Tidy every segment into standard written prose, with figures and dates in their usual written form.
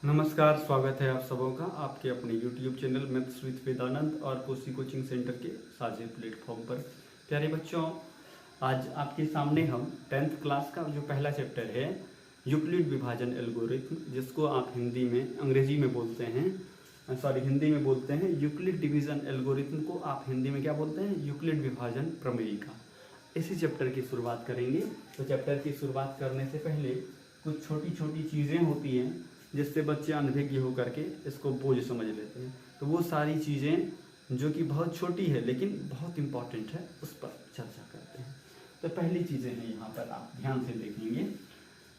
नमस्कार, स्वागत है आप सबों का आपके अपने YouTube channel maths with Vedanand और कोसी कोचिंग सेंटर के साझे प्लेटफॉर्म पर। प्यारे बच्चों, आज आपके सामने हम 10th क्लास का जो पहला चैप्टर है यूक्लिड विभाजन एल्गोरिथम, जिसको आप हिंदी में अंग्रेजी में बोलते हैं हिंदी में बोलते हैं यूक्लिड डिवीजन एल्गोरिथम को आप हिंदी में क्या बोलते हैं? यूक्लिड विभाजन प्रमेयिका। इसी चैप्टर की शुरुआत करेंगे। तो चैप्टर की शुरुआत करने से पहले कुछ छोटी छोटी चीज़ें होती हैं जिससे बच्चे अनभिज्ञ होकर के इसको बोझ समझ लेते हैं। तो वो सारी चीज़ें जो कि बहुत छोटी है लेकिन बहुत इम्पॉर्टेंट है, उस पर चर्चा करते हैं। तो पहली चीज़ें हैं, यहाँ पर आप ध्यान से देखेंगे।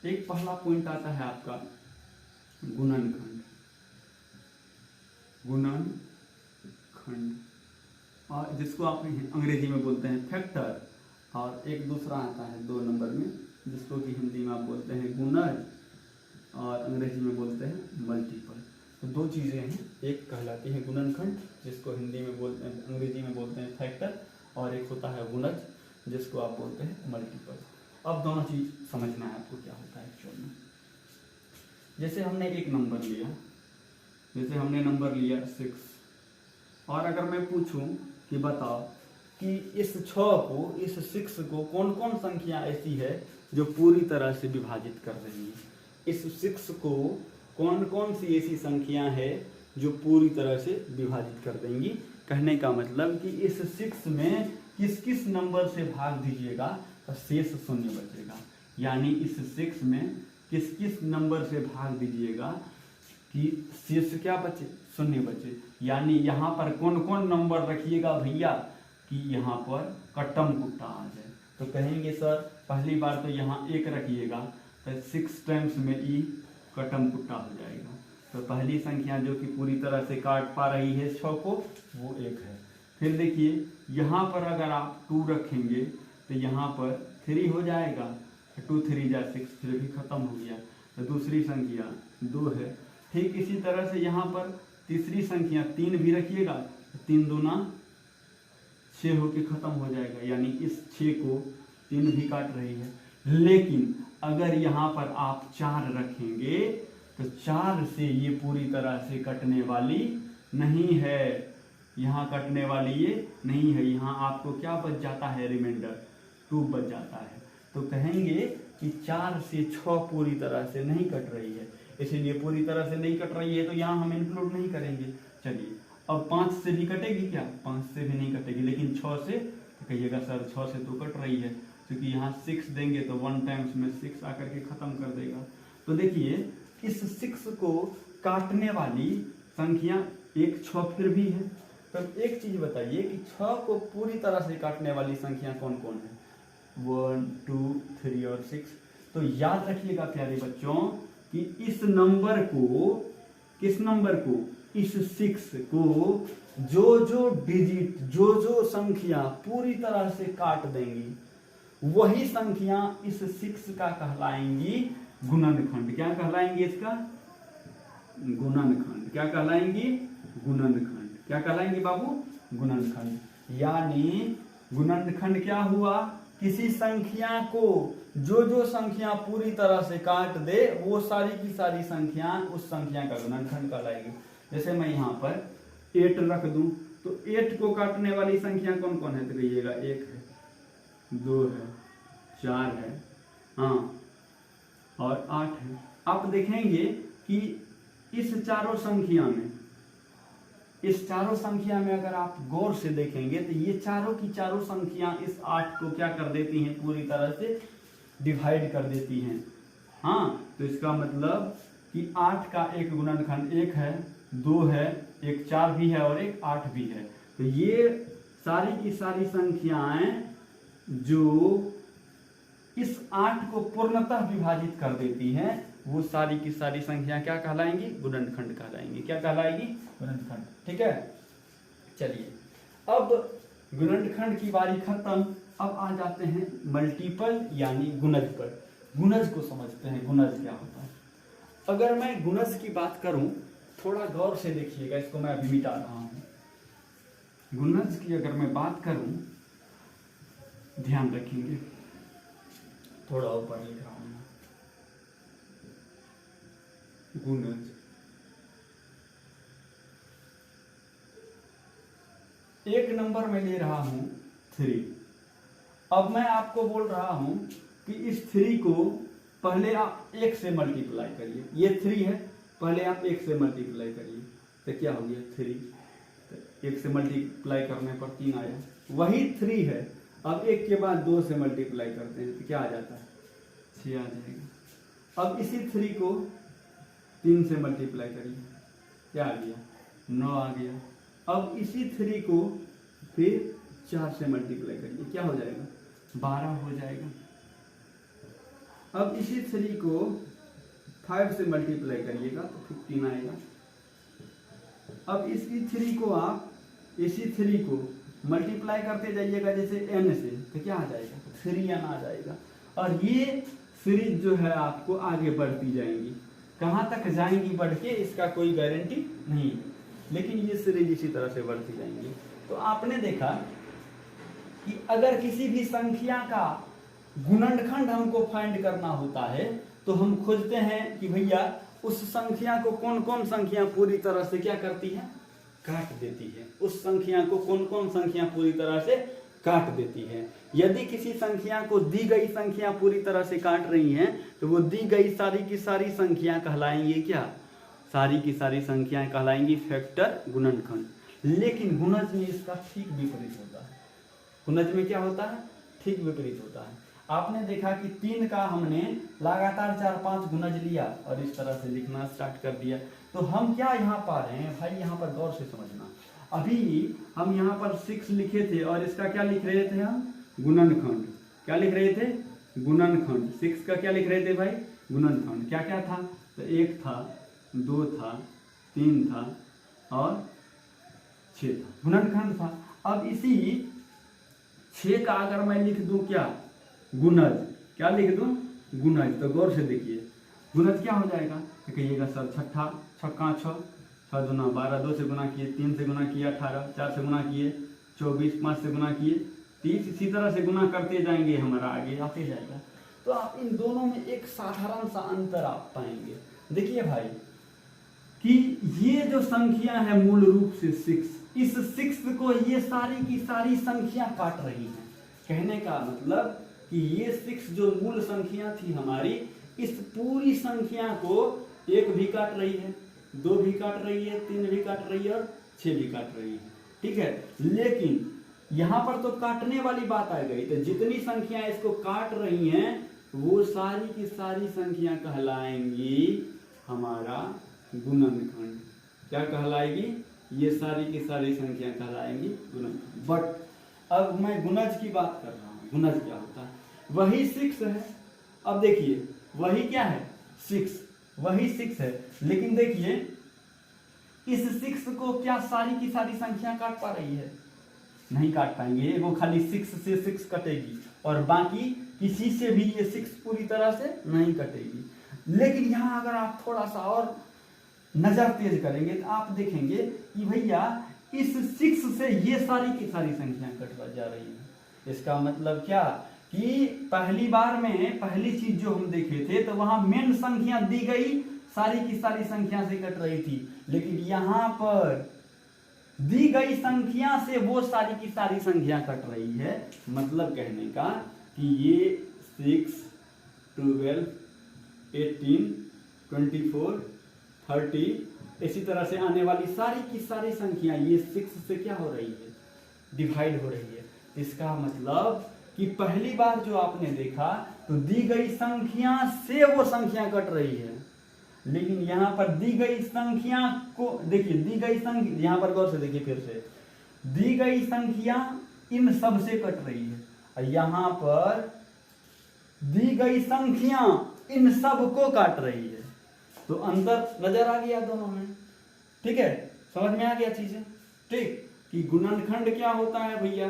एक पहला पॉइंट आता है आपका गुणनखंड, और जिसको आप अंग्रेजी में बोलते हैं फैक्टर, और एक दूसरा आता है 2 नंबर में, जिसको कि हिंदी में आप बोलते हैं गुणज और अंग्रेजी में बोलते हैं मल्टीपल। तो 2 चीज़ें हैं, एक कहलाती है गुणनखंड जिसको हिंदी में बोलते हैं, अंग्रेजी में बोलते हैं फैक्टर, और एक होता है गुणज जिसको आप बोलते हैं मल्टीपल। अब दोनों चीज़ समझना है आपको क्या होता है एक्चुअल में। जैसे हमने एक नंबर लिया, जैसे हमने नंबर लिया 6, और अगर मैं पूछूं कि बताओ कि इस 6 को कौन कौन संख्या ऐसी है जो पूरी तरह से विभाजित कर रही है, इस 6 को कौन कौन सी ऐसी संख्या है जो पूरी तरह से विभाजित कर देंगी। कहने का मतलब कि इस 6 में किस किस नंबर से भाग दीजिएगा तो शेष शून्य बचेगा। यानी इस 6 में किस किस नंबर से भाग दीजिएगा कि शेष क्या बचे? शून्य बचे। यानी यहाँ पर कौन कौन नंबर रखिएगा भैया कि यहाँ पर कट्टम कुट्टा आ जाए। तो कहेंगे सर पहली बार तो यहाँ 1 रखिएगा, तो 6 टाइम्स में ई कट्टम कुट्टा हो जाएगा। तो पहली संख्या जो कि पूरी तरह से काट पा रही है 6 को, वो 1 है। फिर देखिए यहाँ पर अगर आप 2 रखेंगे तो यहाँ पर 3 हो जाएगा, 2 3 जा 6, फिर भी खत्म हो गया। तो दूसरी संख्या 2 है। ठीक इसी तरह से यहाँ पर तीसरी संख्या 3 भी रखिएगा, 3 दूना 6 होके खत्म हो जाएगा। यानी इस 6 को 3 भी काट रही है। लेकिन अगर यहाँ पर आप 4 रखेंगे तो 4 से ये पूरी तरह से कटने वाली नहीं है, यहाँ कटने वाली ये नहीं है। यहाँ आपको क्या बच जाता है? रिमाइंडर 2 बच जाता है। तो कहेंगे कि 4 से 6 पूरी तरह से नहीं कट रही है, इसीलिए पूरी तरह से नहीं कट रही है तो यहाँ हम इंक्लूड नहीं करेंगे। चलिए अब 5 से भी कटेगी क्या? 5 से भी नहीं कटेगी, लेकिन 6 से तो कहिएगा सर 6 से तो कट रही है, क्योंकि यहाँ 6 देंगे तो 1 टाइम्स में 6 आकर के खत्म कर देगा। तो देखिए इस 6 को काटने वाली संख्या एक 6 फिर भी है। तो एक चीज बताइए कि 6 को पूरी तरह से काटने वाली संख्या कौन कौन है? 1 2 3 और 6। तो याद रखिएगा प्यारे बच्चों कि इस नंबर को, किस नंबर को? इस 6 को जो जो डिजिट, जो जो संख्या पूरी तरह से काट देंगी वही संख्या इस 6 का कहलाएंगी गुणनखंड। क्या कहलाएंगे इसका? गुणनखंड। क्या कहलाएंगी? गुणनखंड। क्या कहलाएंगे बाबू? गुणनखंड। यानी गुणनखंड क्या हुआ? किसी संख्या को जो जो संख्या पूरी तरह से काट दे वो सारी की सारी संख्या उस संख्या का गुणनखंड कहलाएगी। जैसे मैं यहाँ पर 8 रख दूं तो 8 को काटने वाली संख्या कौन कौन है? तो कहिएगा 1 है, 2 है, 4 है, हाँ, और 8 है। आप देखेंगे कि इस चारों संख्या में अगर आप गौर से देखेंगे तो ये चारों की चारों संख्या इस 8 को क्या कर देती हैं? पूरी तरह से डिवाइड कर देती हैं। हाँ, तो इसका मतलब कि 8 का एक गुणनखंड 1 है, 2 है, एक 4 भी है और एक 8 भी है। तो ये सारी की सारी संख्याएं जो इस 8 को पूर्णतः विभाजित कर देती हैं वो सारी की सारी संख्या क्या कहलाएंगी? गुणनखंड कहलाएंगी। क्या कहलाएगी? गुणनखंड। ठीक है, चलिए अब गुणनखंड की बारी खत्म। अब आ जाते हैं मल्टीपल यानी गुणज पर। गुणज को समझते हैं, गुणज क्या होता है। अगर मैं गुणज की बात करूं, थोड़ा गौर से देखिएगा, इसको मैं अभी मिटा रहा हूं। गुणज की अगर मैं बात करूं, ध्यान रखेंगे, थोड़ा ऊपर लिख रहा हूं, गुणज एक नंबर में ले रहा हूं 3। अब मैं आपको बोल रहा हूं कि इस 3 को पहले आप 1 से मल्टीप्लाई करिए। ये 3 है, पहले आप 1 से मल्टीप्लाई करिए तो क्या हो गया 3। तो 1 से मल्टीप्लाई करने पर 3 आया, वही 3 है। अब 1 के बाद 2 से मल्टीप्लाई करते हैं तो क्या आ जाता है 6 आ जाएगा। अब इसी 3 को 3 से मल्टीप्लाई करिए, क्या आ गया 9 आ गया। अब इसी 3 को फिर 4 से मल्टीप्लाई करिए, क्या हो जाएगा 12 हो जाएगा। अब इसी 3 को 5 से मल्टीप्लाई करिएगा तो 15 आएगा। अब इसी 3 को आप इसी 3 को मल्टीप्लाई करते जाइएगा जैसे n से, तो क्या आ जाएगा 3n आ जाएगा। और ये सीरीज जो है आपको आगे बढ़ती जाएंगी, कहाँ तक जाएंगी बढ़ के इसका कोई गारंटी नहीं है, लेकिन ये सीरीज इसी तरह से बढ़ती जाएंगी। तो आपने देखा कि अगर किसी भी संख्या का गुणनखंड हमको फाइंड करना होता है तो हम खोजते हैं कि भैया उस संख्या को कौन कौन संख्या पूरी तरह से क्या करती है काट देती है। उस संख्या को कौन कौन संख्या पूरी तरह से काट देती है। यदि किसी संख्या को दी गई संख्या पूरी तरह से काट रही है तो वो दी गई सारी की सारी संख्या कहलाएंगी क्या, सारी की सारी संख्याएं कहलाएंगी फैक्टर गुणनखंड। लेकिन गुणज में इसका ठीक विपरीत होता है। गुणज में क्या होता है ठीक विपरीत होता है। आपने देखा कि 3 का हमने लगातार 4-5 गुणज लिया और इस तरह से लिखना स्टार्ट कर दिया। तो हम क्या यहाँ पा रहे हैं भाई, यहाँ पर गौर से समझना। अभी हम यहाँ पर 6 लिखे थे और इसका क्या लिख रहे थे हम गुणनखंड। क्या लिख रहे थे गुणनखंड। 6 का क्या लिख रहे थे भाई गुणनखंड। क्या क्या था तो 1 था, 2 था, 3 था और 6 था, गुणनखंड था। अब इसी 6 का अगर मैं लिख दूं क्या गुणज, क्या लिख दूं गुणज, तो गौर से देखिए गुणज क्या हो जाएगा तो कहिएगा सर 6 छक्का 6, 6 दूना 12, 2 से गुना किए, 3 से गुना किए 18, 4 से गुना किए 24, 5 से गुना किए 30, इसी तरह से गुना करते जाएंगे, हमारा आगे आते जाएगा। तो आप इन दोनों में एक साधारण सा अंतर आप पाएंगे। देखिए भाई कि ये जो संख्या है मूल रूप से 6, इस 6 को ये सारी की सारी संख्या काट रही है। कहने का मतलब कि ये 6 जो मूल संख्या थी हमारी, इस पूरी संख्या को 1 भी काट रही है, 2 भी काट रही है, 3 भी काट रही है और 6 भी काट रही है। ठीक है, लेकिन यहाँ पर तो काटने वाली बात आ गई। तो जितनी संख्या इसको काट रही हैं वो सारी की सारी संख्या कहलाएंगी हमारा गुणनखंड। क्या कहलाएगी, ये सारी की सारी संख्या कहलाएंगी गुणनखंड। बट अब मैं गुणज की बात कर रहा हूँ। गुणज क्या होता है, वही 6 है। अब देखिए वही क्या है 6, वही 6 है, लेकिन देखिए इस 6 को क्या सारी की सारी संख्या काट पा रही है, नहीं काट पाएंगे। वो खाली 6 से 6 कटेगी और बाकी किसी से भी ये 6 पूरी तरह से नहीं कटेगी। लेकिन यहाँ अगर आप थोड़ा सा और नजर तेज करेंगे तो आप देखेंगे कि भैया इस 6 से ये सारी की सारी संख्या कट जा रही है। इसका मतलब क्या कि पहली बार में पहली चीज जो हम देखे थे तो वहां मेन संख्या दी गई सारी की सारी संख्या से कट रही थी, लेकिन यहाँ पर दी गई संख्या से वो सारी की सारी संख्या कट रही है। मतलब कहने का कि ये 6, 12, 18, 24, 30 इसी तरह से आने वाली सारी की सारी संख्या ये 6 से क्या हो रही है डिवाइड हो रही है। इसका मतलब कि पहली बार जो आपने देखा तो दी गई संख्या से वो संख्या कट रही है, लेकिन यहाँ पर दी गई संख्या को देखिए, दी गई संख्या यहाँ पर गौर से देखिए, फिर से दी गई संख्या इन सब से कट रही है और यहाँ पर दी गई संख्या इन सब को काट रही है। तो अंतर नजर आ गया दोनों में। ठीक है, समझ में आ गया चीजें। ठीक, कि गुणनखंड क्या होता है भैया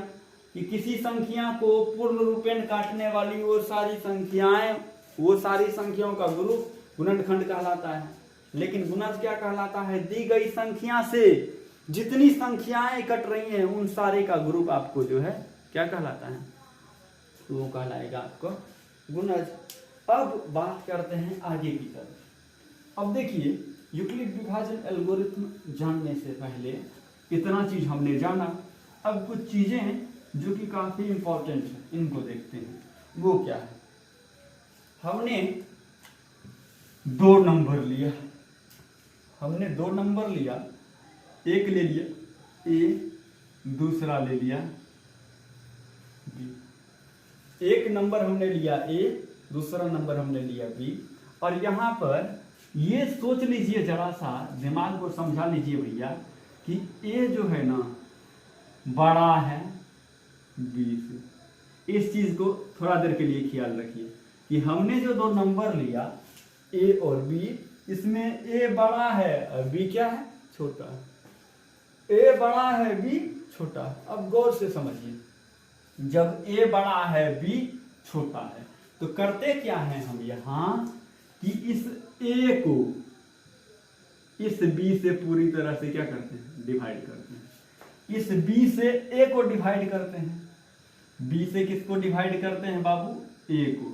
कि किसी संख्या को पूर्ण रूपेण काटने वाली वो सारी संख्याएं, वो सारी संख्याओं का ग्रुप गुणनखंड कहलाता है। लेकिन गुणज क्या कहलाता है, दी गई संख्या से जितनी संख्याएं कट रही हैं उन सारे का ग्रुप आपको जो है क्या कहलाता है, तो वो कहलाएगा आपको गुणज। अब बात करते हैं आगे की तरफ। अब देखिए यूक्लिड विभाजन एल्गोरिथम जानने से पहले इतना चीज हमने जाना अब कुछ चीजें हैं जो कि काफी इंपॉर्टेंट है, इनको देखते हैं। वो क्या है, हमने 2 नंबर लिया, हमने 2 नंबर लिया, एक ले लिया ए, दूसरा ले लिया बी। एक नंबर हमने लिया ए, दूसरा नंबर हमने लिया बी। और यहाँ पर ये सोच लीजिए, जरा सा दिमाग को समझा लीजिए भैया कि ए जो है ना बड़ा है बी से। इस चीज को थोड़ा देर के लिए ख्याल रखिए कि हमने जो 2 नंबर लिया ए और बी, इसमें ए बड़ा है और बी क्या है, छोटा है। ए बड़ा है बी छोटा है। अब गौर से समझिए, जब ए बड़ा है बी छोटा है तो करते क्या है हम यहाँ कि इस ए को इस बी से पूरी तरह से क्या करते हैं, डिवाइड करते हैं। इस बी से ए को डिवाइड करते हैं। बी से किसको डिवाइड करते हैं बाबू, ए को।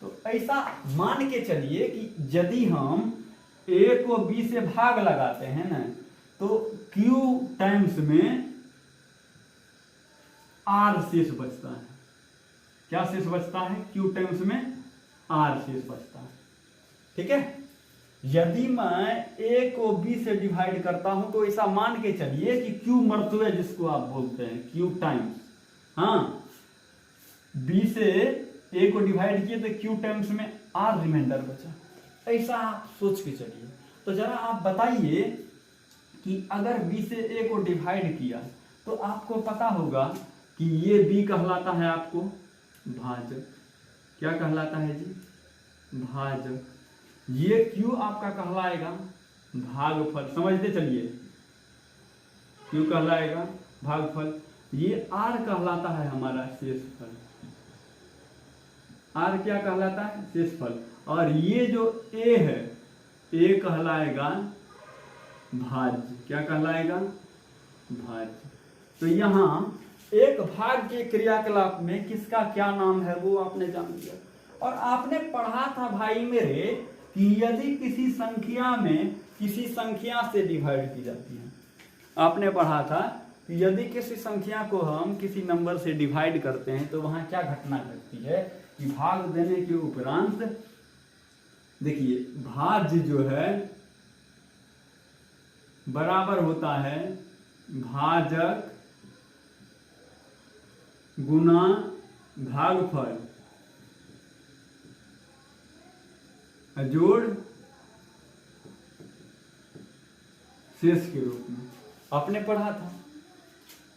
तो ऐसा मान के चलिए कि यदि हम ए को बी से भाग लगाते हैं ना, तो क्यू टाइम्स में आर शेष बचता है। क्या शेष बचता है, क्यू टाइम्स में आर शेष बचता है। ठीक है, यदि मैं ए को बी से डिवाइड करता हूं तो ऐसा मान के चलिए कि क्यू मर्तबे जिसको आप बोलते हैं, क्यू टाइम्स, हाँ, बी से ए को डिवाइड किए तो क्यू टाइम्स में आर रिमाइंडर बचा। ऐसा आप सोच के चलिए। तो जरा आप बताइए कि अगर बी से ए को डिवाइड किया तो आपको पता होगा कि ये बी कहलाता है आपको भाजक। क्या कहलाता है जी, भाजक। ये क्यू आपका कहलाएगा भागफल। समझते चलिए, क्यू कहलाएगा भागफल। ये आर कहलाता है हमारा शेषफल। आर क्या कहलाता है, शेषफल। और ये जो ए है, ए कहलाएगा भाज्य। क्या कहलाएगा, भाज्य। तो यहाँ एक भाग के क्रियाकलाप में किसका क्या नाम है वो आपने जान लिया। और आपने पढ़ा था भाई मेरे कि यदि किसी संख्या में किसी संख्या से डिवाइड की जाती है, आपने पढ़ा था कि यदि किसी संख्या को हम किसी नंबर से डिवाइड करते हैं तो वहां क्या घटना घटती है कि भाग देने के उपरांत, देखिए, भाज्य जो है बराबर होता है भाजक गुना भागफल जोड़ शेष के रूप में। आपने पढ़ा था,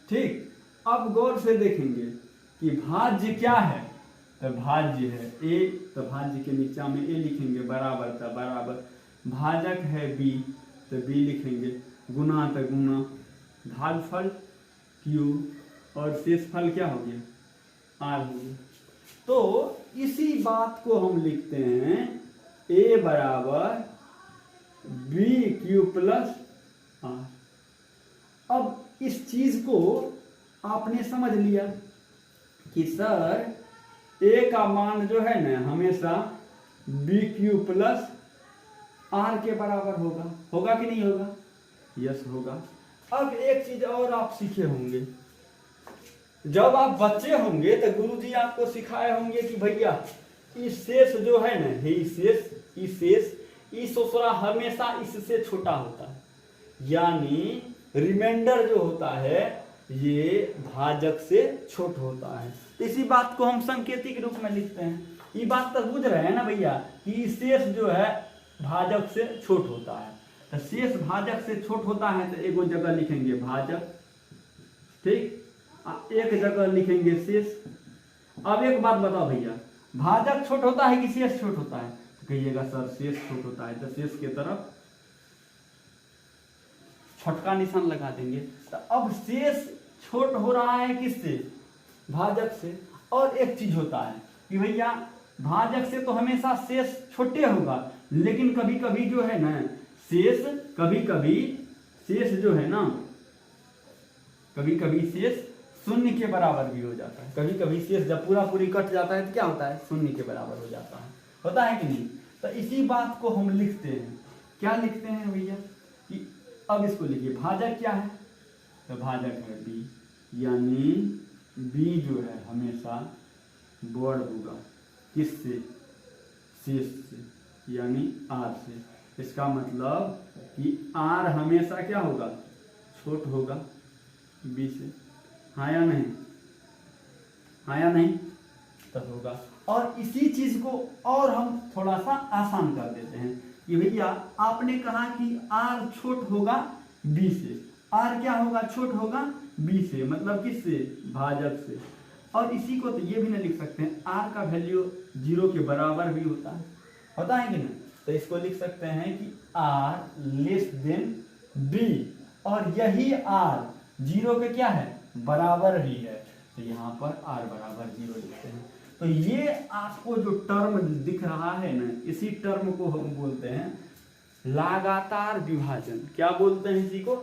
ठीक। अब गौर से देखेंगे कि भाज्य क्या है, तो भाज्य है ए, तो भाज्य के नीचा में ए लिखेंगे, बराबर का बराबर। भाजक है बी, तो बी लिखेंगे, गुना तो गुना, भागफल क्यू, और शेषफल क्या हो गया, आर हो गया। तो इसी बात को हम लिखते हैं ए बराबर बी क्यू प्लस आर। अब इस चीज को आपने समझ लिया कि सर ए का मान जो है ना हमेशा बी क्यू प्लस आर के बराबर होगा। होगा कि नहीं होगा, यस होगा। अब एक चीज और आप सीखे होंगे, जब आप बच्चे होंगे तो गुरुजी आपको सिखाए होंगे कि भैया इस शेष जो है ना, इस दूसरा हमेशा इससे छोटा होता है, यानी रिमाइंडर जो होता है ये भाजक से छोट होता है। इसी बात को हम संकेतिक रूप में लिखते हैं। ये बात तो बुझ रहे हैं ना भैया कि शेष जो है भाजक से छोट होता है। तो शेष भाजक से छोट होता है तो एक जगह लिखेंगे भाजक, ठीक, एक जगह लिखेंगे शेष। अब एक बात बताओ भैया, भाजक छोट होता है कि शेष छोट होता है, तो कहिएगा सर शेष छोट होता है। तो शेष के तरफ छोटका निशान लगा देंगे। तो अब शेष छोट हो रहा है किससे, भाजक से। और एक चीज होता है कि भैया भाजक से तो हमेशा शेष छोटे होगा, लेकिन कभी कभी जो है ना शेष, कभी कभी शेष जो है ना, कभी कभी शेष शून्य के बराबर भी हो जाता है। कभी कभी शेष जब पूरा पूरी कट जाता है तो क्या होता है, शून्य के बराबर हो जाता है। होता है कि नहीं। तो इसी बात को हम लिखते हैं, क्या लिखते हैं भैया कि अब इसको लिखिए, भाजक क्या है, तो भाजक है बी, यानी बी जो है हमेशा बड़ होगा किससे, शेष से, यानी आर से। इसका मतलब कि आर हमेशा क्या होगा, छोट होगा बी से। हाँ या नहीं, हाँ या नहीं, तब होगा। और इसी चीज को और हम थोड़ा सा आसान कर देते हैं कि भैया आपने कहा कि आर छोट होगा बी से, आर क्या होगा, छोट होगा बी से, मतलब किससे, भाजक से। और इसी को तो ये भी ना लिख सकते हैं, आर का वैल्यू 0 के बराबर भी होता है कि ना। तो इसको लिख सकते हैं कि आर लेस देन बी, और यही आर 0 के क्या है, बराबर ही है। तो यहाँ पर आर बराबर 0 लिखते हैं। तो ये आपको जो टर्म दिख रहा है ना, इसी टर्म को हम बोलते हैं लगातार विभाजन। क्या बोलते हैं इसी को,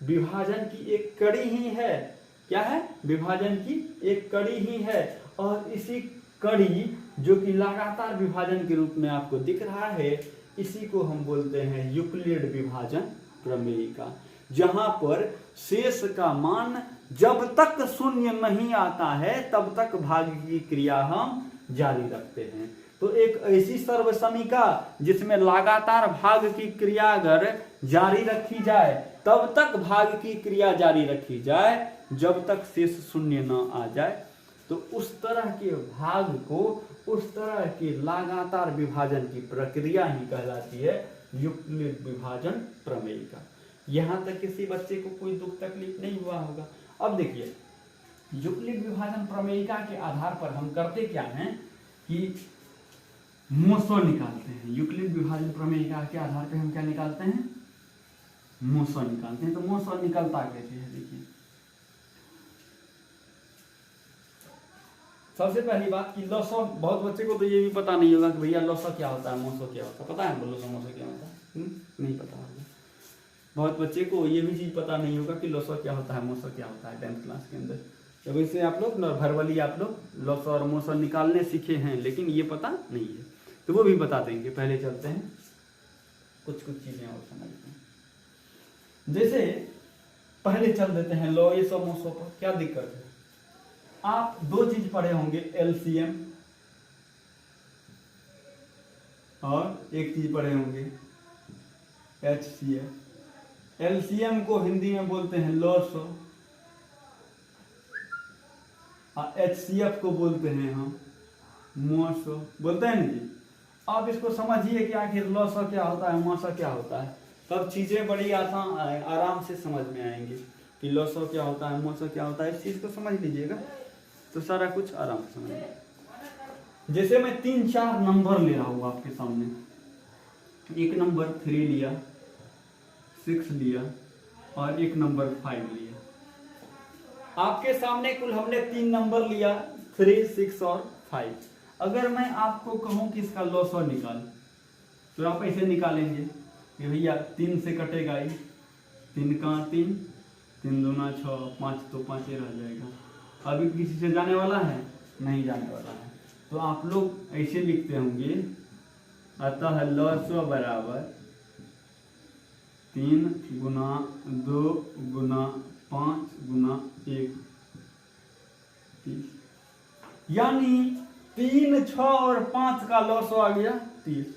विभाजन की एक कड़ी ही है। क्या है, विभाजन की एक कड़ी ही है। और इसी कड़ी जो कि लगातार विभाजन के रूप में आपको दिख रहा है, इसी को हम बोलते हैं यूक्लिड विभाजन प्रमेयिका, जहां पर शेष का मान जब तक शून्य नहीं आता है तब तक भाग की क्रिया हम जारी रखते हैं। तो एक ऐसी सर्वसमीका जिसमें लगातार भाग की क्रिया अगर जारी रखी जाए, तब तक भाग की क्रिया जारी रखी जाए जब तक शेष शून्य न आ जाए, तो उस तरह के भाग को, उस तरह के लगातार विभाजन की प्रक्रिया ही कहलाती है यूक्लिड विभाजन प्रमेयिका। यहां तक किसी बच्चे को कोई दुख तकलीफ नहीं हुआ होगा। अब देखिए, यूक्लिड विभाजन प्रमेयिका के आधार पर हम करते क्या हैं कि मोसो निकालते हैं। यूक्लिड विभाजन प्रमेयिका के आधार पर हम क्या निकालते हैं, मोसो निकालते हैं। तो मोसो निकलता कैसे है, देखिए सबसे पहली बात कि लॉसो, बहुत बच्चे को तो ये भी पता नहीं होगा कि भैया लॉसो क्या होता है, मोसो क्या होता है। पता है लॉसो मोसो क्या होता है, नहीं पता होगा। बहुत बच्चे को ये भी चीज पता नहीं होगा कि लॉसो क्या होता है, मोसो क्या होता है 10th क्लास के अंदर। तो वैसे आप लोग वर्बली आप लोग लॉसो और मोसो निकालने सीखे हैं, लेकिन ये पता नहीं है, तो वो भी बता देंगे। पहले चलते हैं कुछ चीजें और समझते हैं। जैसे पहले चल देते हैं लॉसो मोसो पर। क्या दिक्कत है, आप दो चीज पढ़े होंगे, एलसीएम, और एक चीज पढ़े होंगे एचसीएफ। एलसीएम को हिंदी में बोलते हैं लॉसो, और एचसीएफ को बोलते हैं हम मोसो, बोलते हैं ना जी। आप इसको समझिए कि आखिर लॉसो क्या होता है, मोसो क्या होता है, तब चीजें बड़ी आसान आराम से समझ में आएंगी कि लॉसो क्या होता है, मोसो क्या होता है। इस चीज को समझ लीजिएगा तो सारा कुछ आराम से समझ। जैसे मैं 3-4 नंबर ले रहा हूं आपके सामने, एक नंबर 3 लिया, 6 लिया, और एक नंबर 5 लिया। आपके सामने कुल हमने 3 नंबर लिया, 3, 6 और 5। अगर मैं आपको कहूं कि इसका लॉसो निकाल, तो आप ऐसे निकालेंगे कि भैया 3 से कटेगा ही, 3 का 3, 3 दूना 6, 5 तो 5 ही रह जाएगा। अभी किसी से जाने वाला है, नहीं जाने वाला है। तो आप लोग ऐसे लिखते होंगे, अतः लॉसो बराबर 3 गुना 2 गुना 5 गुना 1, 30। यानी 3, 6 और 5 का लॉसो आ गया 30।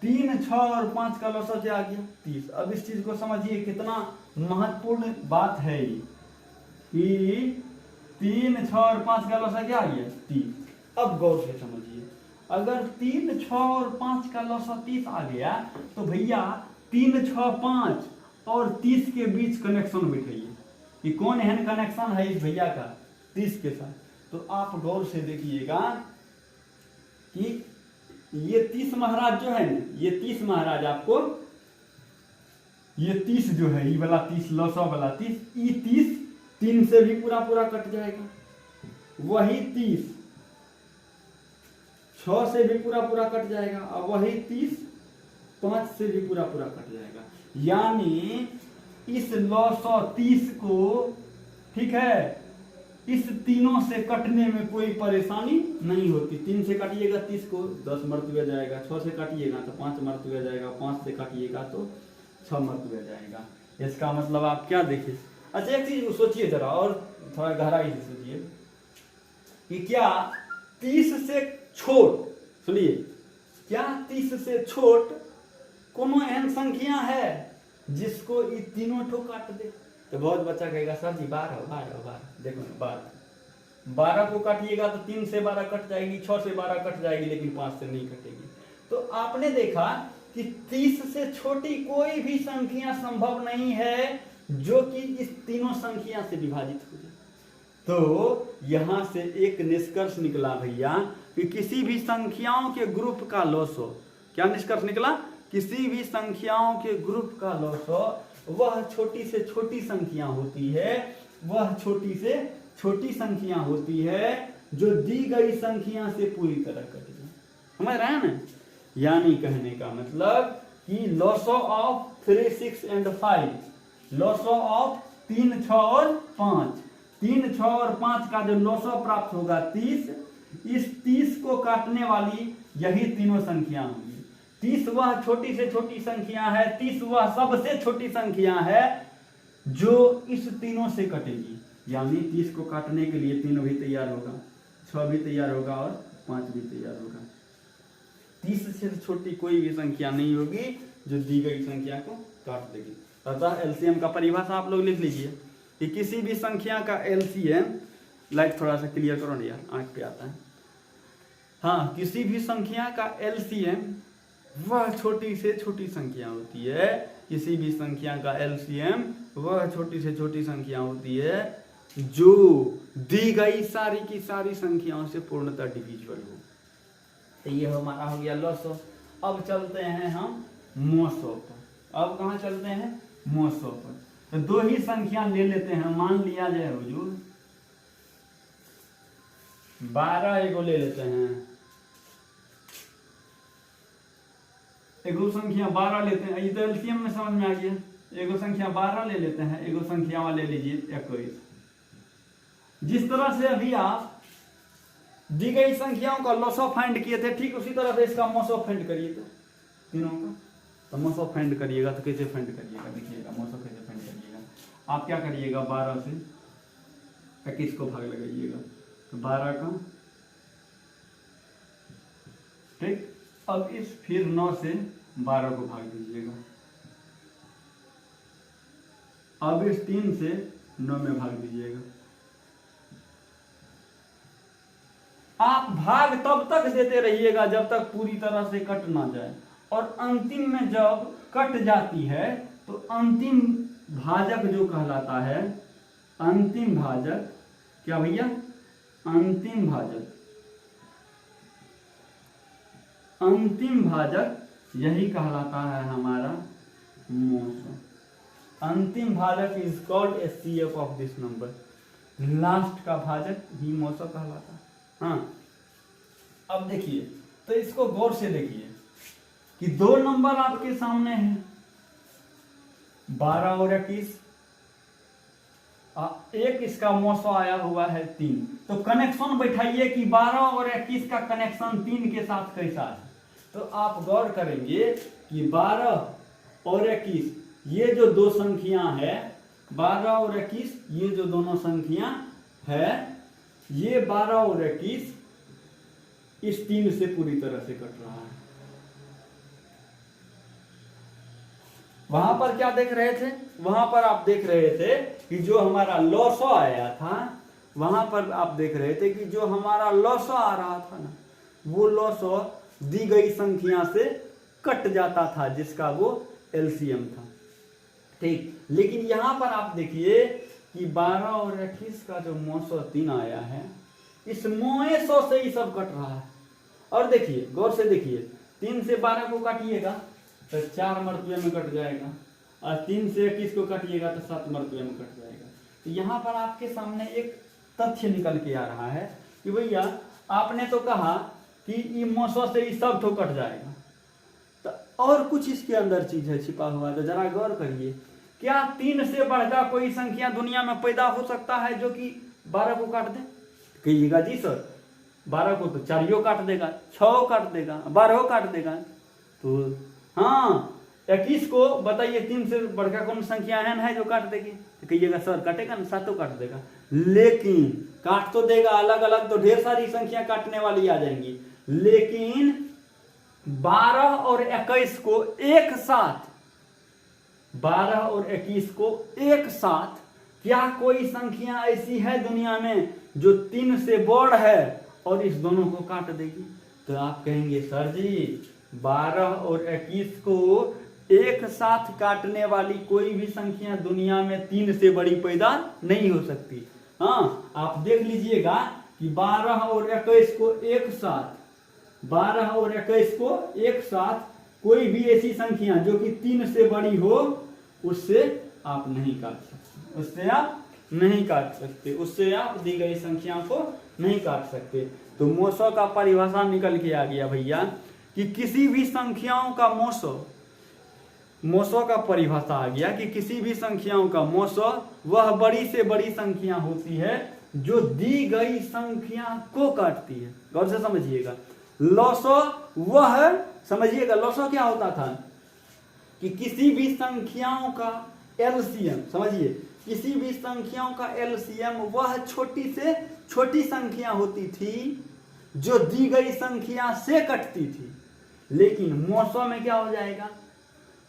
3, 6 और 5 का लॉसो क्या आ गया 30। अब इस चीज को समझिए कितना महत्वपूर्ण बात है ये, कि 3, 6 और 5 का लॉसो क्या आ गया 30। अब गौर से समझिए, अगर 3, 6 और 5 का लॉसो 30 आ गया, तो भैया 3, 6, 5 और 30 के बीच कनेक्शन बिठाइए कि कौन है कनेक्शन है इस भैया का 30 के साथ। तो आप गौर से देखिएगा कि ये 30 महाराज जो है ना, ये 30 महाराज आपको, ये 30 जो है, ये वाला 30 लॉसो वाला 30, ये 30 3 से भी पूरा कट जाएगा, वही 30 6 से भी पूरा कट जाएगा, और वही 30 5 से भी पूरा कट जाएगा। यानी इस लॉसो 30 को, ठीक है, इस तीनों से कटने में कोई परेशानी नहीं होती। 3 से काटिएगा 30 को 10 मरतबा जाएगा, 6 से काटिएगा तो 5 मरतबा जाएगा, 5 से काटिएगा तो 6 मरतबा जाएगा। इसका मतलब आप क्या देखिए, अच्छा एक चीज सोचिए जरा, और थोड़ा गहराई से सोचिए कि क्या 30 से छोट, सुनिए, क्या 30 से छोट कोनो एहन संख्या है जिसको ये तीनों ठो काट दे? तो बहुत बच्चा कहेगा सर जी 12 12 12, देखो 12 को काटिएगा तो 3 से 12 कट जाएगी, 6 से 12 कट जाएगी, लेकिन 5 से नहीं कटेगी। तो आपने देखा कि 30 से छोटी कोई भी संख्या संभव नहीं है जो कि इस तीनों संख्या से विभाजित हो जाए। तो यहां से एक निष्कर्ष निकला भैया कि किसी भी संख्याओं के ग्रुप का लॉसो, क्या निष्कर्ष निकला? किसी भी संख्याओं के ग्रुप का लॉसो वह छोटी से छोटी संख्या होती है, वह छोटी से छोटी संख्या होती है जो दी गई संख्या से पूरी तरह कट जाए। समझ रहे हैं ना? यानी कहने का मतलब कि lasso of 3, 6 and 5, lasso of 3, 6 और 5, 3, 6 और 5 का जो लॉसो प्राप्त होगा 30, इस 30 को काटने वाली यही तीनों संख्या होंगी। 30 वह छोटी से छोटी संख्या है, 30 वह सबसे छोटी संख्या है जो इस तीनों से कटेगी। यानी 30 को काटने के लिए 3 भी तैयार होगा, 6 भी तैयार होगा और 5 भी तैयार होगा। 30 से छोटी कोई भी संख्या नहीं होगी जो दी गई संख्या को काट देगी। अतः एलसीएम का परिभाषा आप लोग लिख लीजिए कि किसी भी संख्या का एलसीएम, लाइट थोड़ा सा क्लियर करो ना यार, आंख पे आता है। हाँ, किसी भी संख्या का एलसीएम वह छोटी से छोटी संख्या होती है, किसी भी संख्या का एलसीएम वह छोटी से छोटी संख्या होती है जो दी गई सारी की सारी संख्याओं से पूर्णतः डिविजिबल हो। तो ये हमारा हो गया लॉसो। अब चलते हैं हम मोसो पर। अब कहाँ चलते हैं? मोसो पर। तो दो ही संख्या ले लेते हैं, मान लिया जाए हुजूर 12 एगो ले लेते हैं, एगो संख्या 12 लेते हैं, ये तो एलसीएम में समझ में आ गया। एगो संख्या 12 ले लेते हैं, एगो संख्या ले लीजिए 21। जिस तरह से अभी आप दी गई संख्याओं का लॉसो फाइंड किए थे, ठीक उसी तरह से इसका मोसो फाइंड करिए। तो तीनों का तो मोसो फाइंड करिएगा तो कैसे फाइंड करिएगा? देखिएगा मोसो कैसे फाइंड करिएगा। आप क्या करिएगा, 12 से 21 को भाग लगाइएगा, तो 12 का, ठीक। अब इस फिर 9 से 12 को भाग दीजिएगा। अब इस 3 से 9 में भाग दीजिएगा। आप भाग तब तक देते रहिएगा जब तक पूरी तरह से कट ना जाए, और अंतिम में जब कट जाती है तो अंतिम भाजक जो कहलाता है, अंतिम भाजक क्या भैया? अंतिम भाजक, अंतिम भाजक यही कहलाता है हमारा मोसो। अंतिम भाजक is called HCF of this number. Last का भाजक ही मोसो कहलाता है। हाँ, अब देखिए, तो इसको गौर से देखिए कि दो नंबर आपके सामने हैं, 12 और 21। एक इसका मोसो आया हुआ है 3, तो कनेक्शन बैठाइए कि 12 और 21 का कनेक्शन 3 के साथ कैसा है। तो आप गौर करेंगे कि 12 और 21 ये जो दो संख्या है, 12 और 21 ये जो दोनों संख्या है, ये 12 और 21 इस 3 से पूरी तरह से कट रहा है। वहां पर क्या देख रहे थे? वहां पर आप देख रहे थे कि जो हमारा लॉसो आया था, वहां पर आप देख रहे थे कि जो हमारा लॉसो आ रहा था ना, वो लॉसो दी गई संख्या से कट जाता था, जिसका वो एलसीएम था, ठीक। लेकिन यहां पर आप देखिए कि 12 और 21 का जो मोसो 3 आया है, इस मोएसो से ही सब कट रहा है। और देखिए, गौर से देखिए, 3 से 12 को काटिएगा तो 4 मरतबे में कट जाएगा, और 3 से 21 को काटिएगा तो 7 मरतबे में कट जाएगा। तो यहाँ पर आपके सामने एक तथ्य निकल के आ रहा है कि भैया आपने तो कहा कि ये मोसो से ही सब तो कट जाएगा, तो और कुछ इसके अंदर चीज है छिपा हुआ। तो जरा गौर करिए, क्या 3 से बढ़कर कोई संख्या दुनिया में पैदा हो सकता है जो कि 12 को काट दे? कहिएगा जी सर, 12 को तो 4 काट देगा, 6 काट देगा, 12 काट देगा। तो हाँ, 21 को बताइए 3 से बढ़कर कौन संख्या है जो काट देगी? तो कहिएगा सर काटेगा ना, सातों काट देगा, लेकिन काट तो देगा अलग अलग, तो ढेर सारी संख्या काटने वाली आ जाएंगी, लेकिन 12 और 21 को एक साथ, 12 और 21 को एक साथ, क्या कोई संख्या ऐसी है दुनिया में जो 3 से बड़ है और इस दोनों को काट देगी? तो आप कहेंगे सर जी 12 और 21 को एक साथ काटने वाली कोई भी संख्या दुनिया में 3 से बड़ी पैदा नहीं हो सकती। हाँ, आप देख लीजिएगा कि 12 और 21 को एक साथ, 12 और 21 को एक साथ कोई भी ऐसी संख्या जो कि 3 से बड़ी हो, उससे आप नहीं काट सकते, उससे आप नहीं काट सकते, उससे आप दी गई संख्या को नहीं काट सकते। तो मोसो का परिभाषा निकल के आ गया भैया कि किसी भी संख्याओं का मोसो का परिभाषा आ गया कि किसी भी संख्याओं का मोसो वह बड़ी से बड़ी संख्या होती है जो दी गई संख्या को काटती है। गौर से समझिएगा, लॉसो वह, समझिएगा लॉसो क्या होता था कि किसी भी संख्याओं का एलसीएम, समझिए किसी भी संख्याओं का एलसीएम वह छोटी से छोटी संख्या होती थी जो दी गई संख्या से कटती थी। लेकिन मोसो में क्या हो जाएगा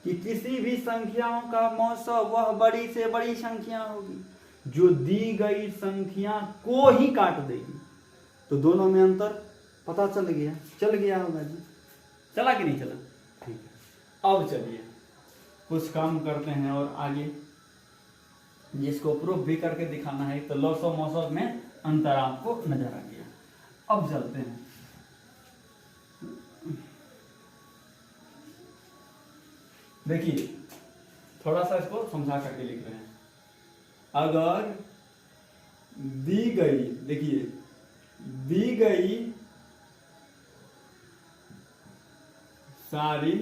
कि किसी भी संख्याओं का मोसो वह बड़ी से बड़ी संख्या होगी जो दी गई संख्या को ही काट देगी। तो दोनों में अंतर पता चल गया होगा जी, चला कि नहीं चला? ठीक है, अब चलिए कुछ काम करते हैं और आगे जिसको प्रूफ भी करके दिखाना है। तो लॉसो मोसो में अंतर आपको नजर आ गया। अब चलते हैं, देखिए थोड़ा सा इसको समझा करके लिख रहे हैं। अगर दी गई, देखिए दी गई सारी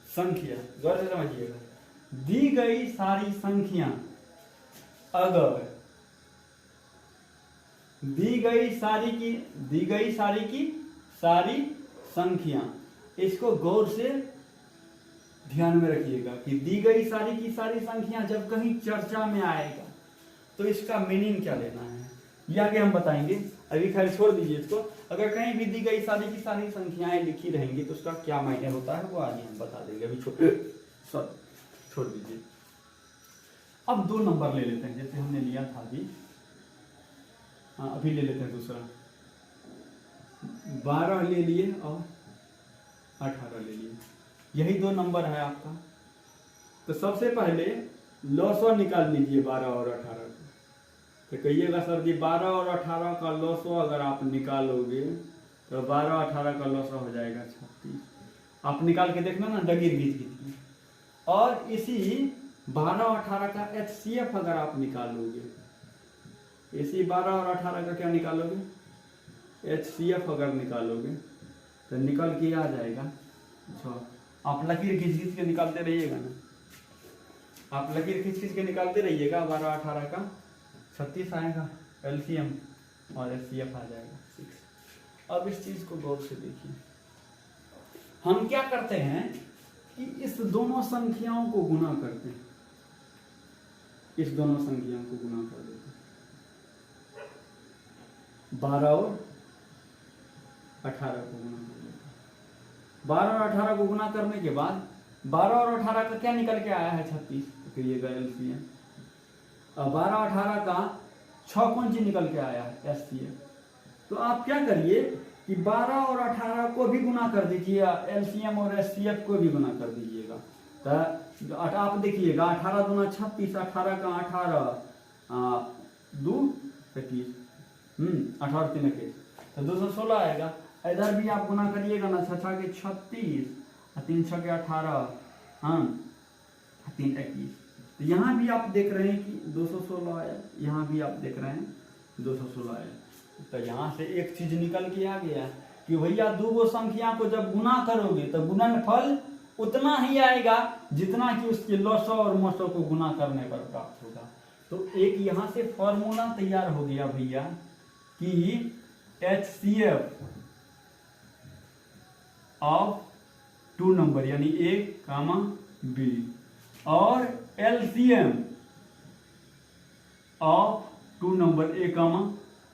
संख्या, गौर से समझिएगा, दी गई सारी संख्या, अगर दी गई सारी की सारी संख्या, इसको गौर से ध्यान में रखिएगा कि दी गई सारी की सारी संख्या जब कहीं चर्चा में आएगा तो इसका मीनिंग क्या लेना है ये आगे हम बताएंगे। अभी खैर छोड़ दीजिए इसको। अगर कहीं भी दी गई सारी की सारी संख्याएं लिखी रहेंगी तो उसका क्या मायने होता है वो आगे हम बता देंगे। अभी छोड़ दीजिए। अब 2 नंबर ले लेते हैं, जैसे हमने लिया था अभी। हाँ, अभी ले लेते हैं दूसरा। 12 ले लिए और 18 ले लिए, यही 2 नंबर है आपका। तो सबसे पहले लॉसो निकाल लीजिए 12 और 18 का। तो कहिएगा सर जी 12 और 18 का लॉसो अगर आप निकालोगे तो 12 और 18 का लॉसो हो जाएगा 36। आप निकाल के देखना ना, डगीर घीच। और इसी 12 और 18 का एचसीएफ अगर आप निकालोगे, इसी 12 और 18 का क्या निकालोगे, एचसीएफ अगर निकालोगे तो निकल के आ जाएगा। अच्छा, आप लकीर खींच के निकालते रहिएगा ना, आप लकीर खींच के निकालते रहिएगा। 12 18 का 36 आएगा एलसीएम और एचसीएफ आ जाएगा 6। अब इस चीज को गौर से देखिए, हम क्या करते हैं कि इस दोनों संख्याओं को गुना करते हैं, इस दोनों संख्याओं को गुना कर देते हैं। 12 और 18 को गुना कर देते हैं। 12 और 18 को गुना करने के बाद 12 और 18 का क्या निकल के आया है 36, तो करिएगा एलसीएम। अब 12 और 18 का 6 कौन सी निकल के आया है एचसीएफ। तो आप क्या करिए कि 12 और 18 को भी गुना कर दीजिए, एलसीएम और एचसीएफ को भी गुना कर दीजिएगा। तो आप देखिएगा 18 दूना 36, 18 का 18 2 25, 18 3 21, तो 216 आएगा। इधर भी आप गुना करिएगा ना, 6 के 36, 3 6 के 18, 3 21। तो यहाँ भी आप देख रहे हैं कि 216 आया, यहाँ भी आप देख रहे हैं 216 आया। तो यहाँ से एक चीज निकल के आ गया कि भैया दो संख्या को जब गुना करोगे तो गुणनफल उतना ही आएगा जितना कि उसके लॉसो और मोसो को गुना करने पर प्राप्त होगा। तो एक यहाँ से फॉर्मूला तैयार हो गया भैया कि HCF ऑफ टू नंबर यानी ए कामा बी और LCM of two number A comma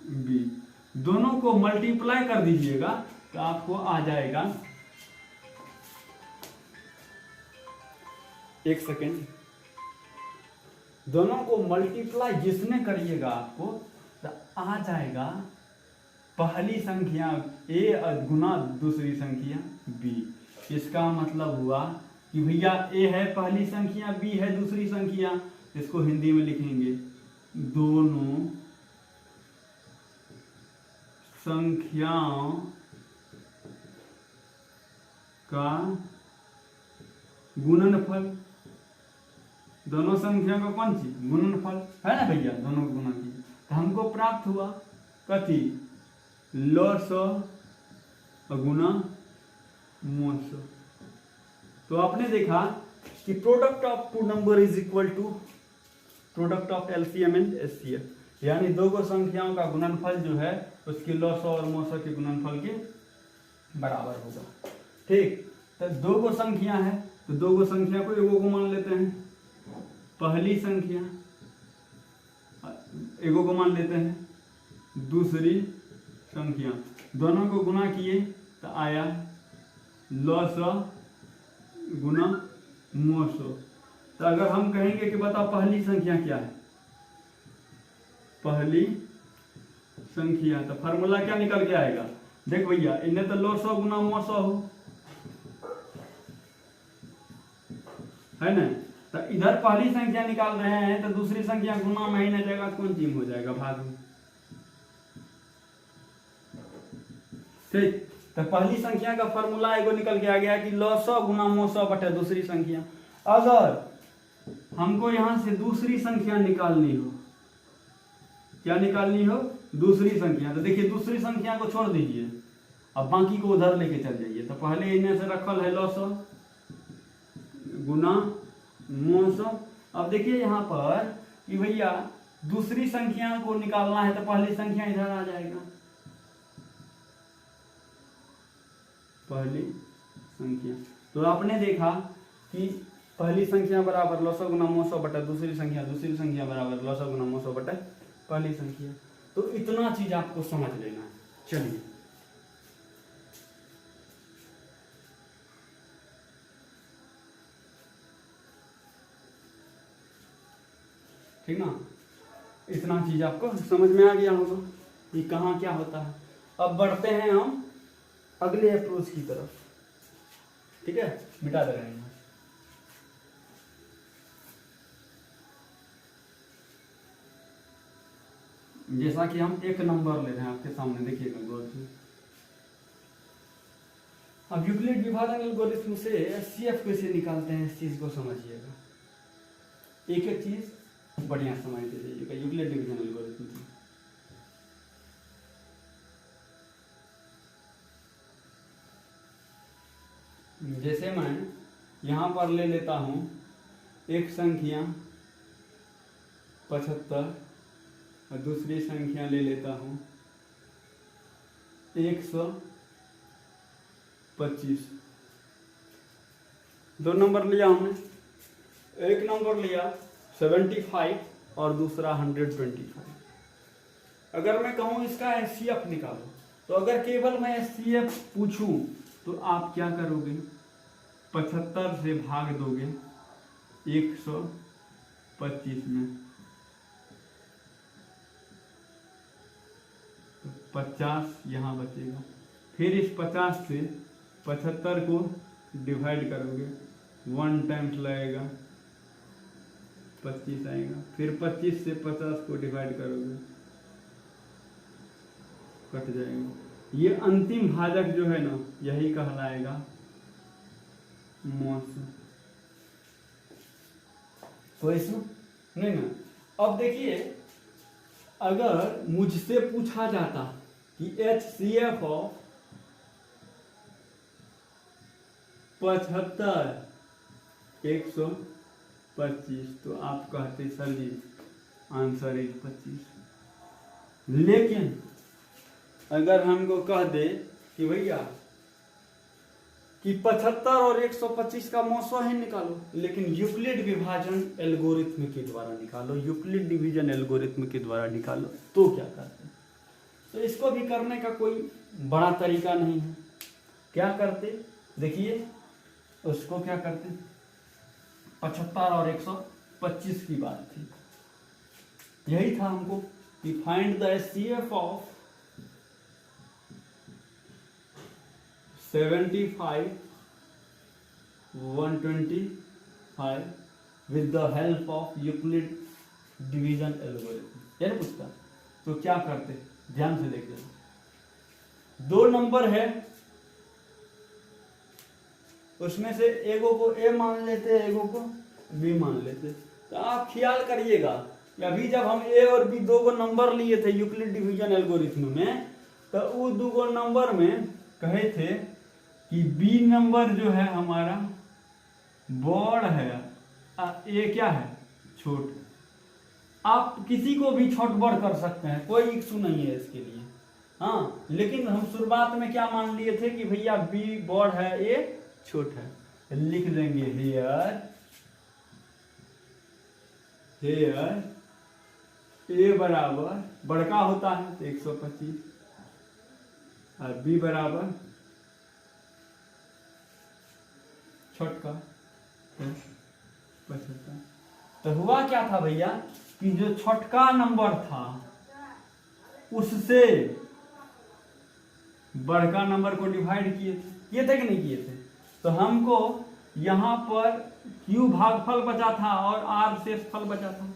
B, दोनों को मल्टीप्लाई कर दीजिएगा तो आपको आ जाएगा, एक सेकेंड, दोनों को मल्टीप्लाई जिसने करिएगा आपको तो आ जाएगा पहली संख्या ए गुना दूसरी संख्या बी। इसका मतलब हुआ कि भैया ए है पहली संख्या, बी है दूसरी संख्या, इसको हिंदी में लिखेंगे दोनों संख्याओं का गुणनफल। दोनों संख्या का कौन सी गुणनफल है ना भैया, दोनों को गुना किया तो हमको प्राप्त हुआ कथी, लॉस गुना मोस। तो आपने देखा कि product of two number is equal to product of LCM and HCF, यानी दो को संख्याओं का गुणनफल जो है उसके लॉस और मोस के गुणनफल के बराबर होगा। ठीक, तो दो को संख्या है तो दो को संख्या को एगो को मान लेते हैं, पहली संख्या एगो को मान लेते हैं, दूसरी संख्या, दोनों को गुना किए तो आया लॉस गुना मोस। तो अगर हम कहेंगे कि बताओ पहली संख्या क्या है, पहली संख्या, तो फार्मूला क्या निकल के आएगा, देख भैया इन्हें तो लॉस गुना मोस हो है ना, तो इधर पहली संख्या निकाल रहे हैं तो दूसरी संख्या गुना में ही न जाएगा, कौन चीज हो जाएगा, भाग में। ठीक, तो पहली संख्या का फॉर्मूला एगो निकल के आ गया कि लॉस गुना मोस बटे दूसरी संख्या। अगर हमको यहां से दूसरी संख्या निकालनी हो, क्या निकालनी हो, दूसरी संख्या, तो देखिए दूसरी संख्या को छोड़ दीजिए, अब बाकी को उधर लेके चल जाइए। तो पहले इन्हें से रखल है लॉस गुना मोस। अब देखिए यहाँ पर कि भैया दूसरी संख्या को निकालना है तो पहली संख्या इधर आ जाएगा, पहली संख्या। तो आपने देखा कि पहली संख्या बराबर लॉस गुना मोस बटा दूसरी संख्या बराबर लॉस गुना मोस बटा पहली संख्या। तो इतना चीज आपको समझ लेना है। चलिए ठीक ना, इतना चीज आपको समझ में आ गया होगा कि कहाँ क्या होता है। अब बढ़ते हैं हम अगले अप्रोच की तरफ, ठीक है, मिटा दे रहे हैं। जैसा कि हम एक नंबर ले रहे हैं आपके सामने, देखिएगा गौर से। अब यूक्लिड विभाजन एल्गोरिथम से एचसीएफ कैसे निकालते हैं इस चीज को समझिएगा, एक एक चीज बढ़िया समझ लीजिएगा यूक्लिड डिवीजन एल्गोरिथम से। जैसे मैं यहाँ पर ले लेता हूँ एक संख्या 75 और दूसरी संख्या ले लेता हूँ 125। दो नंबर लिया हमने, एक नंबर लिया 75 और दूसरा 125। अगर मैं कहूँ इसका एचसीएफ निकालो, तो अगर केवल मैं एचसीएफ पूछूं तो आप क्या करोगे, 75 से भाग दोगे 125 में, तो 50 यहाँ बचेगा। फिर इस 50 से 75 को डिवाइड करोगे, 1 टाइम्स लगेगा 25 आएगा। फिर 25 से 50 को डिवाइड करोगे, कट जाएगा। ये अंतिम भाजक जो है ना, यही कहलाएगा मोस। तो इसमें नहीं ना। अब देखिए अगर मुझसे पूछा जाता कि एचसीएफ ऑफ 75 125, तो आप कहते सर जी आंसर इज 25। लेकिन अगर हमको कह दे कि भैया कि 75 और 125 का मौसा ही निकालो, लेकिन यूक्लिड विभाजन एल्गोरिथ्म के द्वारा निकालो, यूक्लिड डिवीजन एल्गोरिथ्म के द्वारा निकालो। तो क्या करते हैं, तो इसको भी करने का कोई बड़ा तरीका नहीं है। क्या करते, देखिए उसको क्या करते, 75 और 125 की बात थी, यही था हमको कि find the HCF of 75 125 with the help of Euclid division algorithm, ये पूछता। तो क्या करते, ध्यान से देखिए, दो नंबर है, उसमें से एगो को ए मान लेते, एगो को बी मान लेते। तो आप ख्याल करिएगा, अभी जब हम ए और बी दो गो नंबर लिए थे यूक्लिड डिवीजन एल्गोरिथम में, तो वो दो गो नंबर में कहे थे कि बी नंबर जो है हमारा बड़ है, ए क्या है, छोट। आप किसी को भी छोट बड़ कर सकते हैं, कोई इश्यू नहीं है इसके लिए। हाँ, लेकिन हम शुरुआत में क्या मान लिए थे कि भैया बी बड़ है, ए छोट है। लिख देंगे हियर ए बराबर बड़का होता है तो 125 और बी बराबर छोटका 75। तो हुआ क्या था भैया कि जो छोटका नंबर था उससे बड़का नंबर को डिवाइड किए थे कि नहीं किए थे। तो हमको यहाँ पर Q भागफल बचा था और R शेषफल बचा था।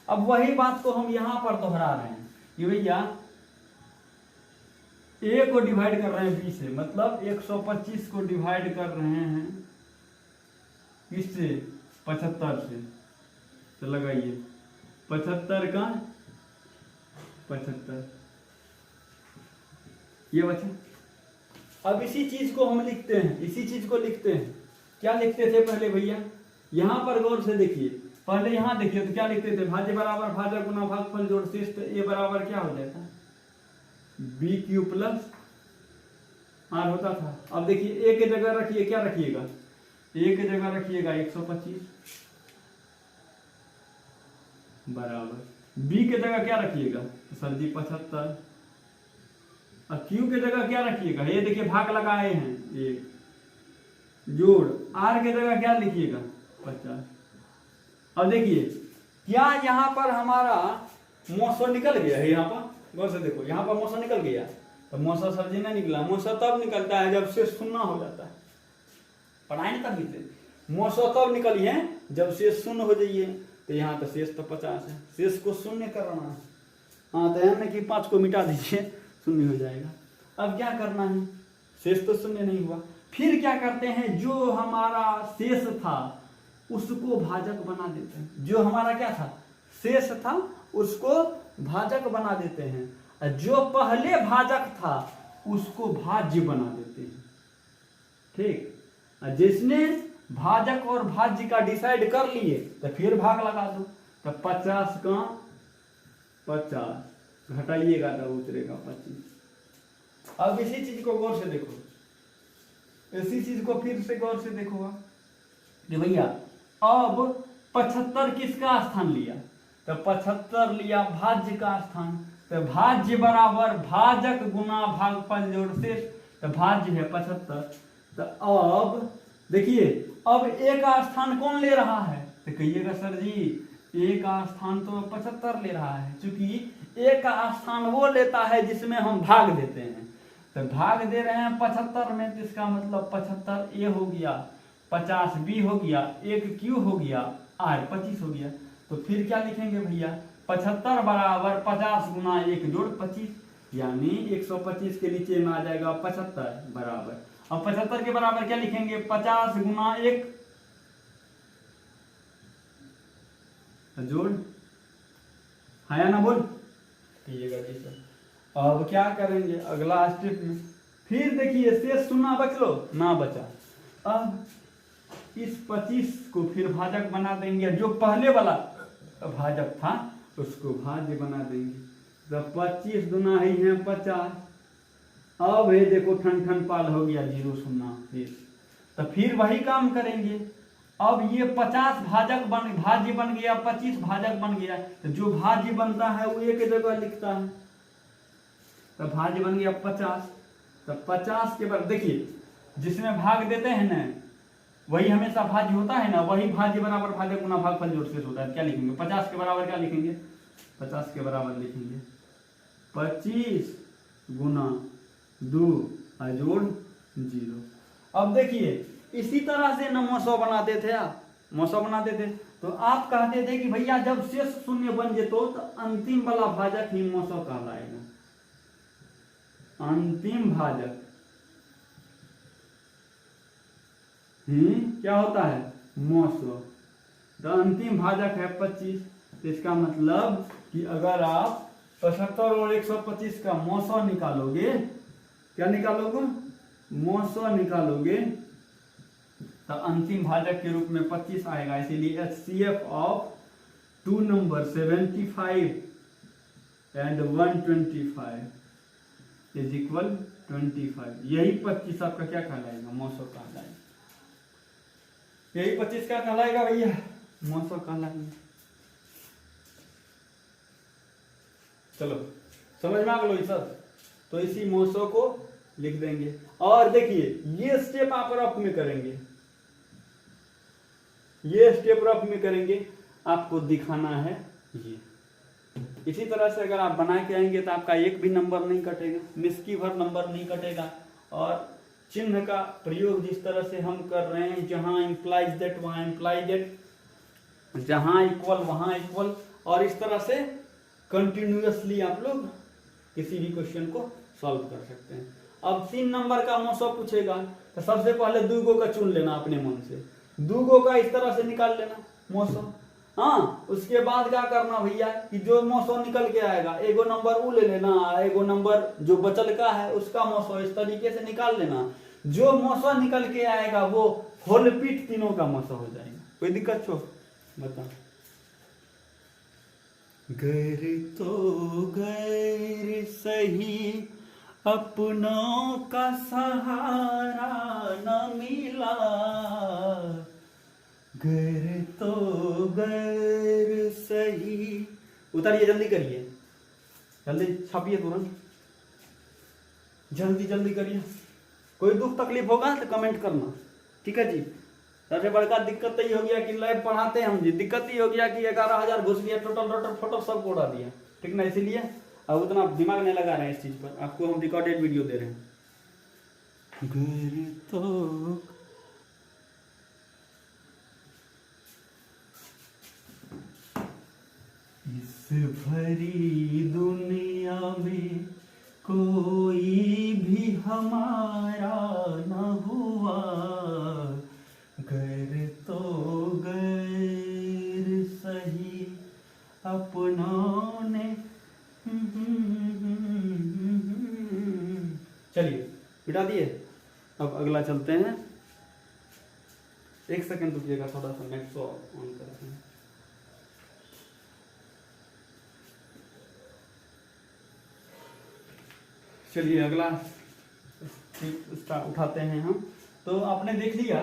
अब वही बात को हम यहाँ पर दोहरा रहे हैं कि भैया A को डिवाइड कर रहे हैं B से, मतलब 125 को डिवाइड कर रहे हैं किससे, 75 से। तो लगाइए 75 का 75 ये बचा। अब इसी चीज को हम लिखते हैं, इसी चीज को लिखते हैं। क्या लिखते थे पहले भैया, यहां पर गौर से देखिए, पहले यहां देखिए तो क्या लिखते थे, भाज्य बराबर भाजक गुना भागफल जोड़ शेष। तो ए बराबर क्या हो जाता है, बी क्यू प्लस आर होता था। अब देखिए ए के जगह रखिए, क्या रखिएगा, ए के जगह रखिएगा 125 बराबर, बी के जगह क्या रखिएगा, तो सर जी 75, और क्यू के जगह क्या रखिएगा, ये देखिए भाग लगाए हैं, एक जोड़, आर के जगह क्या लिखिएगा 50। अब देखिए क्या यहाँ पर हमारा मौसा निकल गया है, यहाँ पर गौर से देखो, यहाँ पर मौसा निकल गया। तो मौसा सर जी नहीं निकला, मौसा तब निकलता है जब शेष शून्य हो जाता है। पढ़ाई नहीं तभी से, मौसा तब निकली है जब शेष शून्य हो जाइए। तो यहाँ तो शेष तो 50 है, शेष को शून्य करना है। हाँ, तो है ना कि 5 को मिटा दीजिए, शून्य हो जाएगा। अब क्या करना है, शेष तो शून्य नहीं हुआ, फिर क्या करते हैं, जो हमारा शेष था उसको भाजक बना देते हैं। जो हमारा क्या था, शेष था, उसको भाजक बना देते हैं, और जो पहले भाजक था उसको भाज्य बना देते हैं। ठीक, जिसने भाजक और भाज्य का डिसाइड कर लिए तो फिर भाग लगा दो। तो 50 का 50 घटाइएगा तो उतरेगा 25। अब इसी चीज को गौर से देखो, इसी चीज को फिर से गौर से देखो कि भैया अब 75 किसका स्थान लिया, तो 75 लिया भाज्य का स्थान। तो भाज्य बराबर भाजक गुना भागफल जोड़ शेष, तो भाज्य है 75। तो अब देखिए, अब ए का स्थान कौन ले रहा है, तो कहिएगा सर जी ए का स्थान तो 75 ले रहा है, क्योंकि ए का स्थान वो लेता है जिसमें हम भाग देते हैं। तो भाग दे रहे हैं 75 में, तो इसका मतलब 75 ए हो गया, 50 बी हो गया, 1 क्यू हो गया, आर 25 हो गया। तो फिर क्या लिखेंगे भैया, 75 बराबर 50 गुना 1 जोड़ 25, यानी 125 के नीचे में आ जाएगा 75 बराबर। अब 75 के बराबर क्या लिखेंगे, 50 गुना 1 जोड़, है या ना बोल, कहिएगा जी सर। अब क्या करेंगे अगला स्टेप में, फिर देखिए शेष शून्य बच लो ना बचा। अब इस 25 को फिर भाजक बना देंगे, जो पहले वाला भाजक था उसको भाज्य बना देंगे। तो 25 गुना ही है 50। अब ये देखो ठन ठन पाल हो गया 0 0 शेष। तो फिर वही काम करेंगे। अब ये 50 भाज्य बन गया, 25 भाजक बन गया, तो जो भाज्य बनता है वो एक जगह लिखता है, तो भाज्य बन गया 50। तो 50 के बाद देखिए जिसमें भाग देते हैं ना वही हमेशा भाज्य होता है ना, वही भाज्य बराबर भाजक गुना भागफल जोड़ शेष होता है। क्या लिखेंगे 50 के बराबर, क्या लिखेंगे 50 के बराबर लिखेंगे 25 गुना 2 जोड़ 0। अब देखिए इसी तरह से न 900 बनाते थे आप, 900 बनाते थे तो आप कहते थे कि भैया जब शेष शून्य बन जेतो तो अंतिम वाला भाजक ही 900 कहलाएगा। अंतिम भाजक क्या होता है 900, तो अंतिम भाजक है 25। तो इसका मतलब कि अगर आप 75 और 125 का 900 निकालोगे, क्या निकालोगे 900 निकालोगे, तो अंतिम भाजक के रूप में 25 आएगा। इसीलिए HCF of 2 number 75 and 125 is equal 25। यही 25 आपका क्या कहलाएगा 900 कहलाएगा। यही 25 क्या कहलाएगा भैया 900 कहलाएगा। चलो समझ में आ गया सब, तो इसी 900 को लिख देंगे। और देखिए ये स्टेप आप रफ में करेंगे, ये स्टेप रफ में करेंगे, आपको दिखाना है ये। इसी तरह से अगर आप बना के आएंगे तो आपका एक भी नंबर नहीं कटेगा, मिसकी भर नंबर नहीं कटेगा। और चिन्ह का प्रयोग जिस तरह से हम कर रहे हैं, जहां इंप्लाइज दैट वहां इंप्लाइज दैट, जहां इक्वल वहां इक्वल, और इस तरह से कंटिन्यूअसली आप लोग किसी भी क्वेश्चन को सॉल्व कर सकते हैं। अब 3 नंबर का 900 पूछेगा तो सबसे पहले 2 गो का चुन लेना अपने मन से, 2 गो का इस तरह से निकाल लेना 900। हाँ उसके बाद क्या करना भैया कि जो 900 निकल के आएगा एगो नंबर वो ले लेना, एगो नंबर जो बचल का है उसका 900 इस तरीके से निकाल लेना। जो 900 निकल के आएगा वो होल पीट तीनों का 900 हो जाएगा। कोई दिक्कत छो बता। गैर तो गैर सही अपनों का सहारा न मिला, गैर तो गैर सही। उतारिए जल्दी करिए, जल्दी छापिए तुरंत, जल्दी जल्दी करिए। कोई दुख तकलीफ होगा तो कमेंट करना, ठीक है जी। सबसे बड़का दिक्कत तो ये हो गया कि लैब पढ़ाते हैं हम जी, दिक्कत ये हो गया कि 11,000 घुस गया, टोटल रोटर फोटो सब उड़ा दिया, ठीक ना। इसीलिए अब उतना दिमाग नहीं लगा रहे हैं इस चीज पर, आपको हम रिकॉर्डेड वीडियो दे रहे हैं। घर तो इस भरी दुनिया में कोई भी हमारा न हुआ, गैर तो गैर सही अपनों ने। चलिए बिठा दिए, अब अगला चलते हैं। 1 सेकंड रुकिएगा, थोड़ा सा नेट ऑन करते हैं। चलिए अगला उठाते हैं हम। तो आपने देख लिया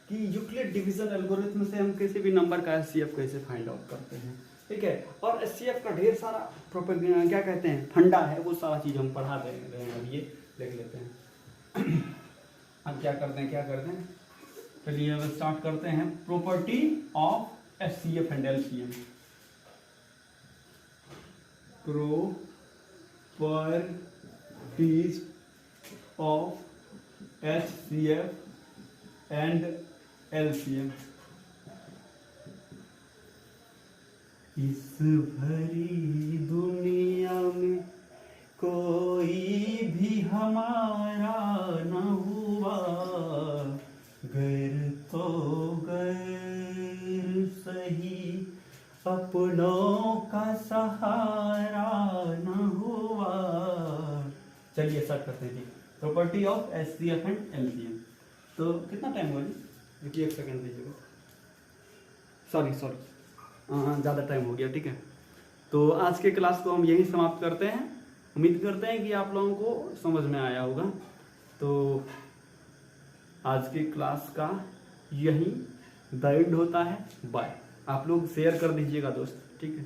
कि यूक्लिड डिवीजन एल्गोरिथम से हम किसी भी नंबर का एचसीएफ कैसे फाइंड आउट करते हैं, ठीक है। और एचसीएफ का ढेर सारा क्या कहते हैं फंडा है, वो सारा चीज़ हम पढ़ा दे रहे हैं। अब ये देख लेते हैं अब क्या करते हैं। चलिए अब स्टार्ट करते हैं। Property of HCF and LCM. properties of HCF and LCM। इस भरी दुनिया में कोई भी हमारा न हुआ, गैर तो गैर सही अपनों का सहारा न हुआ। चलिए स्टार्ट करते हैं। Property of HCF and LCM. तो कितना टाइम हुआ जी? देखिए 1 सेकंड दीजिएगा, सॉरी ज़्यादा टाइम हो गया, ठीक है। तो आज के क्लास को हम यहीं समाप्त करते हैं। उम्मीद करते हैं कि आप लोगों को समझ में आया होगा। तो आज के क्लास का यही द एंड होता है। बाय। आप लोग शेयर कर दीजिएगा दोस्त, ठीक है।